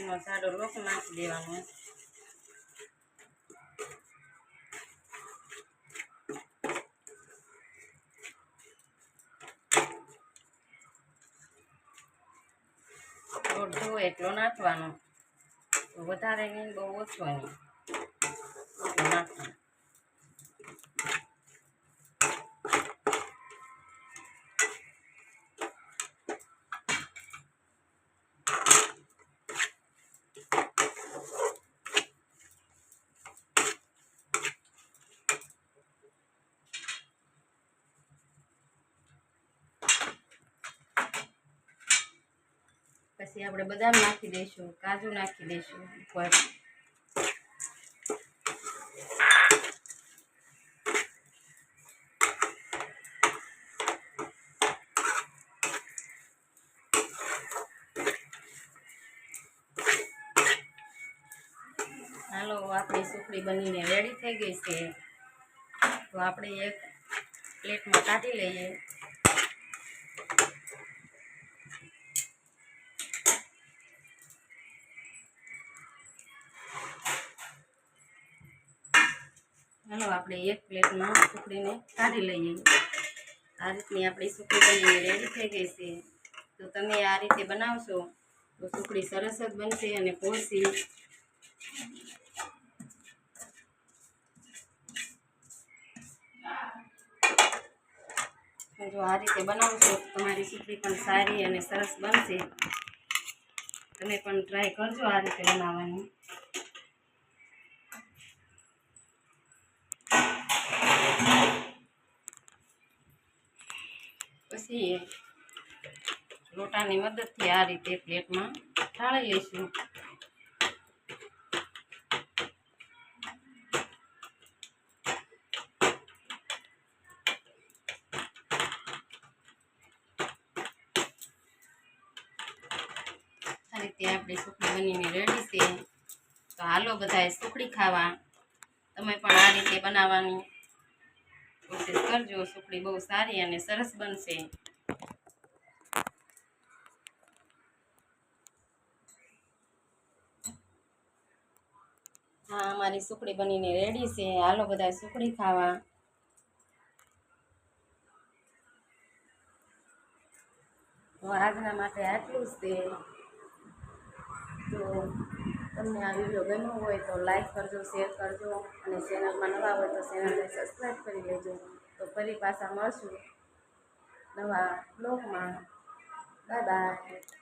રોટલીનો જાડો લોટ નાખી દેવાનો. લોટ જોવો એટલો નાખવાનો, વધારે નહીં બહુ ઓછો નહીં, એટલો નાખવાનો. પછી આપણે બદામ નાખી દઈશું, કાજુ નાખી દઈશું ઉપર. હાલો, આપણી સુખડી બનીને રેડી થઈ ગઈ છે. તો આપણે એક પ્લેટમાં કાઢી લઈએ. હાલો, આપણે એક પ્લેટમાં સુખડીને કાઢી લઈએ. આ રીતની આપણી સુખડી બનીને રેડી થઈ ગઈ છે. તો તમે આ રીતે બનાવશો તો સુખડી સરસ જ બનશે અને પોસી. જો આ રીતે બનાવશો તમારી સુખડી પણ સારી અને સરસ બનશે. તમે પણ ટ્રાય કરજો આ રીતે બનાવવાની. પછી લોટાની મદદથી આ રીતે પ્લેટમાં ઢાળી લઈશું. આ રીતે આપણી સુખડી બનીને રેડી છે. તો હાલો બધાએ સુખડી ખાવા. તમે પણ આ રીતે બનાવવાની કોશિશ કરજો. સુખડી બહુ સારી અને સરસ બનશે. હા, અમારી સુખડી બનીને રેડી છે. હાલો બધાએ સુખડી ખાવા. તો આજના માટે આટલું જ છે. તો તમને આ વિડીયો ગમ્યો હોય તો લાઈક કરજો, શેર કરજો અને ચેનલમાં નવા હોય તો ચેનલને સબસ્ક્રાઈબ કરી લેજો. તો ફરી પાછા મળશું નવા બ્લોગમાં. Bye bye.